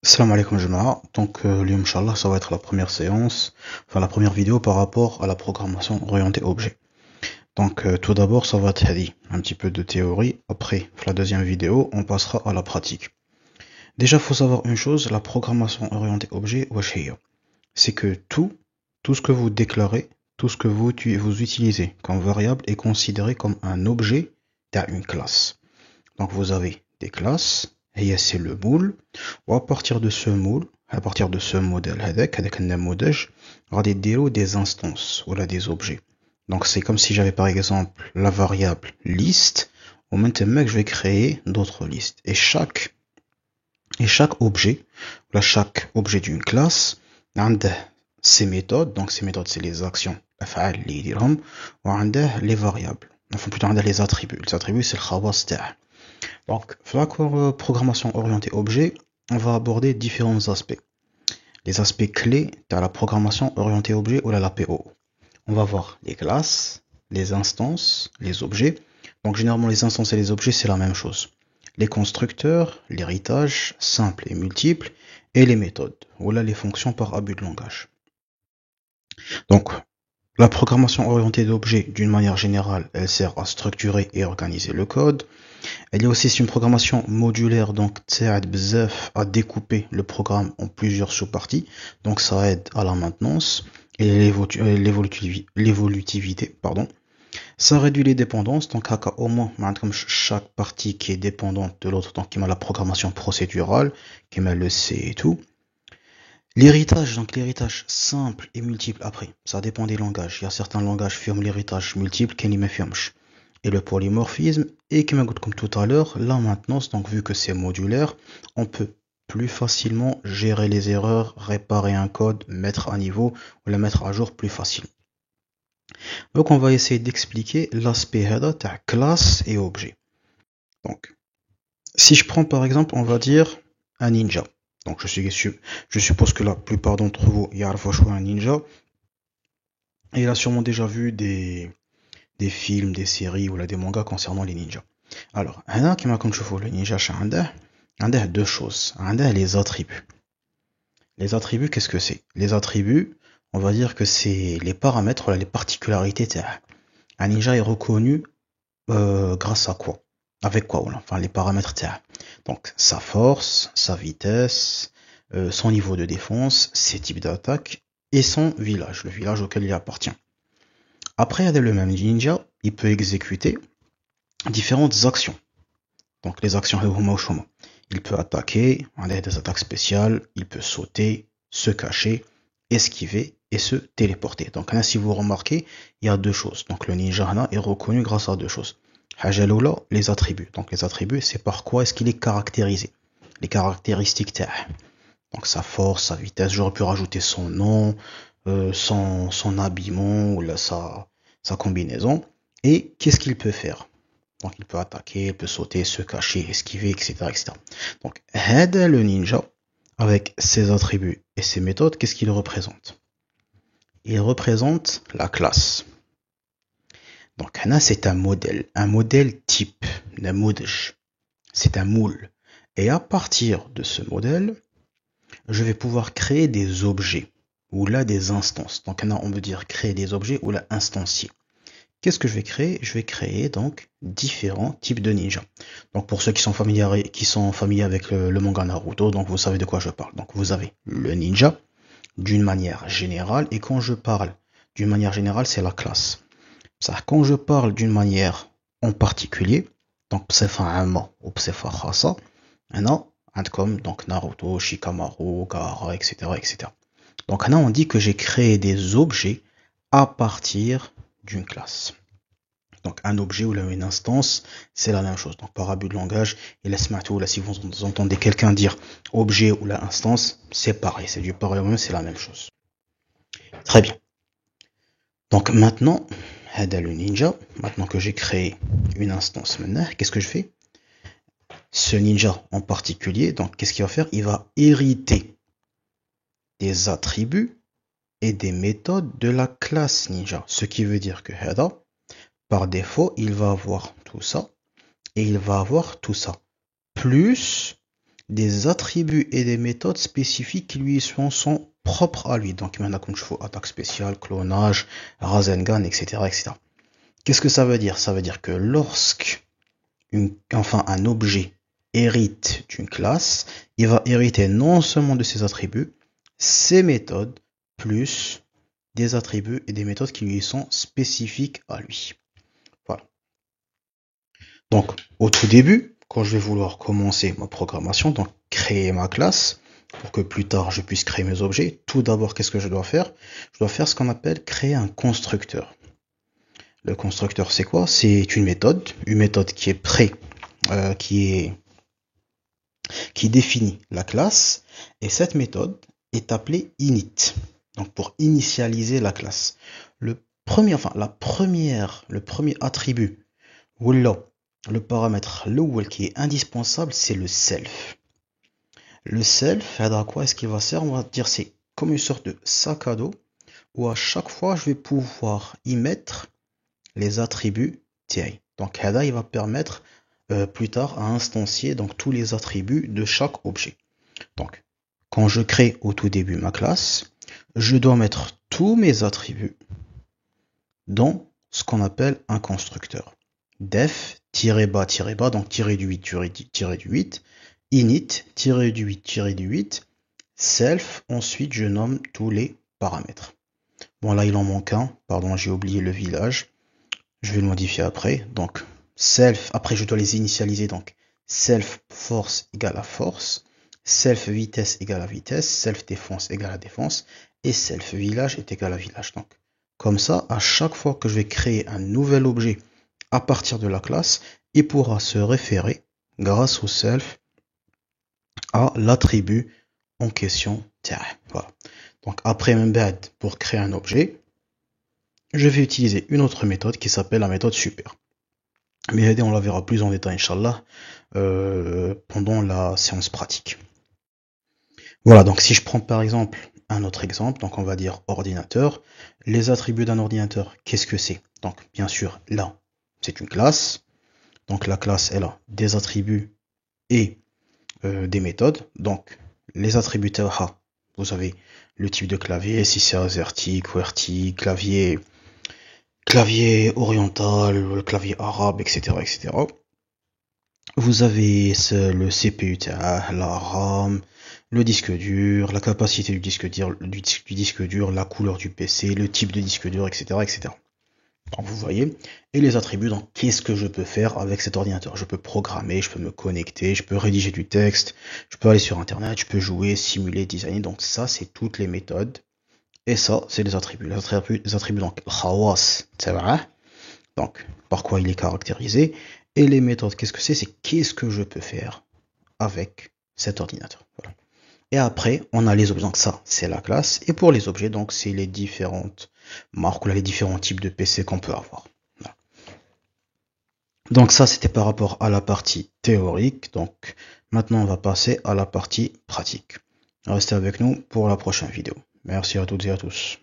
Salam alaikum jama'a. Donc, Inch'Allah, ça va être la première séance, enfin la première vidéo par rapport à la programmation orientée objet. Donc, tout d'abord, ça va être un petit peu de théorie. Après, la deuxième vidéo, on passera à la pratique. Déjà, faut savoir une chose, la programmation orientée objet, wesh hiya, c'est que tout ce que vous déclarez, tout ce que vous utilisez comme variable est considéré comme un objet d'une classe. Donc, vous avez des classes, et c'est le moule. وà partir de ce moule, à partir de ce modèle هذاك النموذج غادي ديروا des instances ou là des objets. Donc c'est comme si j'avais par exemple la variable liste ou maintenant je vais créer d'autres listes et chaque objet là chaque objet d'une classe عنده ses méthodes. Donc ces méthodes c'est les actions الافعال اللي يديرهم وعنده les variables, enfin plutôt عنده les attributs c'est الخواص تاعه. Donc, la programmation orientée objet, on va aborder différents aspects. Les aspects clés de la programmation orientée objet ou la PO. On va voir les classes, les instances, les objets. Donc, généralement, les instances et les objets, c'est la même chose. Les constructeurs, l'héritage, simple et multiple, et les méthodes, ou là, les fonctions par abus de langage. Donc, la programmation orientée d'objets, d'une manière générale, elle sert à structurer et organiser le code. Elle est aussi une programmation modulaire, donc ça aide à découper le programme en plusieurs sous-parties. Donc ça aide à la maintenance et l'évolutivité, pardon. Ça réduit les dépendances, donc au moins comme chaque partie qui est dépendante de l'autre, donc qui a la programmation procédurale, qui a le C et tout. L'héritage, donc l'héritage simple et multiple, après, ça dépend des langages. Il y a certains langages qui ferment l'héritage multiple, qui ne ferment. Et le polymorphisme, et comme tout à l'heure, la maintenance, donc vu que c'est modulaire, on peut plus facilement gérer les erreurs, réparer un code, mettre à niveau ou le mettre à jour plus facilement. Donc on va essayer d'expliquer l'aspect classe et objet. Donc, si je prends par exemple, on va dire un ninja. Donc je suppose que la plupart d'entre vous y a un ninja. Et il a sûrement déjà vu des films, des séries ou là, des mangas concernant les ninjas. Alors, comme je vois le ninja, il a deux choses. Il a les attributs. Les attributs, qu'est-ce que c'est? Les attributs, on va dire que c'est les paramètres, les particularités. Un ninja est reconnu grâce à quoi? Avec quoi? Enfin, les paramètres. Donc, sa force, sa vitesse, son niveau de défense, ses types d'attaque et son village, le village auquel il appartient. Après, le même ninja, il peut exécuter différentes actions. Donc les actions, il peut attaquer, on a des attaques spéciales, il peut sauter, se cacher, esquiver et se téléporter. Donc là, si vous remarquez, il y a deux choses. Donc le ninja est reconnu grâce à deux choses. Les attributs. Donc les attributs, c'est par quoi est-ce qu'il est caractérisé. Les caractéristiques. Donc sa force, sa vitesse, j'aurais pu rajouter son nom, son habillement ou là, sa combinaison. Et qu'est-ce qu'il peut faire? Donc il peut attaquer, il peut sauter, se cacher, esquiver, etc. etc. Donc le ninja, avec ses attributs et ses méthodes, qu'est-ce qu'il représente? Il représente la classe. Donc là, c'est un modèle type, c'est un moule. Et à partir de ce modèle, je vais pouvoir créer des objets, ou là des instances. Donc là, on veut dire créer des objets ou là instancier. Qu'est-ce que je vais créer? Je vais créer donc différents types de ninjas. Donc pour ceux qui sont familiers avec le manga Naruto, donc vous savez de quoi je parle. Donc vous avez le ninja d'une manière générale, et quand je parle d'une manière générale, c'est la classe. Ça, quand je parle d'une manière en particulier, donc bsifa amma ou bsifa khassa, comme donc Naruto, Shikamaru, Gaara, etc., etc. Donc là, on dit que j'ai créé des objets à partir d'une classe. Donc un objet ou une instance, c'est la même chose. Donc par abus de langage, et là si vous entendez quelqu'un dire objet ou la instance, c'est pareil, c'est du pareil au même, c'est la même chose. Très bien. Donc maintenant, le ninja, maintenant que j'ai créé une instance maintenant, qu'est-ce que je fais? Ce ninja en particulier, donc qu'est-ce qu'il va faire? Il va hériter des attributs et des méthodes de la classe ninja. Ce qui veut dire que par défaut, il va avoir tout ça et il va avoir tout ça. Plus des attributs et des méthodes spécifiques qui lui sont propres à lui. Donc, maintenant, comme je fais attaque spéciale, clonage, Rasengan, etc., etc. Qu'est-ce que ça veut dire? Ça veut dire que lorsque un objet hérite d'une classe, il va hériter non seulement de ses attributs, ses méthodes, plus des attributs et des méthodes qui lui sont spécifiques à lui. Voilà. Donc, au tout début, quand je vais vouloir commencer ma programmation, donc créer ma classe, pour que plus tard je puisse créer mes objets, tout d'abord, qu'est-ce que je dois faire? Je dois faire ce qu'on appelle créer un constructeur. Le constructeur, c'est quoi? C'est une méthode qui est qui définit la classe, et cette méthode est appelée init. Donc pour initialiser la classe. Le premier attribut, ou le paramètre qui est indispensable, c'est le self. Le self, à quoi est-ce qu'il va servir? On va dire c'est comme une sorte de sac à dos, où à chaque fois je vais pouvoir y mettre les attributs TI. Donc Hada, il va permettre plus tard à instancier donc tous les attributs de chaque objet. Donc quand je crée au tout début ma classe, je dois mettre tous mes attributs dans ce qu'on appelle un constructeur. Def-bas, donc tiré du 8, init, tiré du 8, self, ensuite je nomme tous les paramètres. Bon là il en manque un, pardon j'ai oublié le village, je vais le modifier après, donc self, après je dois les initialiser, donc self force égale à force, self vitesse égale à vitesse, self défense égale à défense, et self village est égal à village. Donc comme ça, à chaque fois que je vais créer un nouvel objet à partir de la classe, il pourra se référer, grâce au self, à l'attribut en question. Voilà. Donc après Mbed, pour créer un objet, je vais utiliser une autre méthode qui s'appelle la méthode super. Mais on la verra plus en détail, Inch'Allah, pendant la séance pratique. Voilà, donc si je prends par exemple un autre exemple, donc on va dire ordinateur. Les attributs d'un ordinateur, qu'est-ce que c'est? Donc bien sûr, là, c'est une classe. Donc la classe, elle a des attributs et des méthodes. Donc les attributs Taha, vous avez le type de clavier, si c'est AZERTY, QWERTY, clavier oriental, le clavier arabe, etc., etc. Vous avez le CPU, la RAM, le disque dur, la capacité du disque dur, la couleur du PC, le type de disque dur, etc., etc. Donc vous voyez, et les attributs, donc qu'est-ce que je peux faire avec cet ordinateur? Je peux programmer, je peux me connecter, je peux rédiger du texte, je peux aller sur internet, je peux jouer, simuler, designer, donc ça c'est toutes les méthodes, et ça c'est les attributs. Les attributs donc khawas, donc par quoi il est caractérisé, et les méthodes, qu'est-ce que c'est? C'est qu'est-ce que je peux faire avec cet ordinateur. Voilà. Et après, on a les objets, donc ça, c'est la classe. Et pour les objets, donc c'est les différentes marques ou les différents types de PC qu'on peut avoir. Voilà. Donc ça, c'était par rapport à la partie théorique. Donc maintenant, on va passer à la partie pratique. Restez avec nous pour la prochaine vidéo. Merci à toutes et à tous.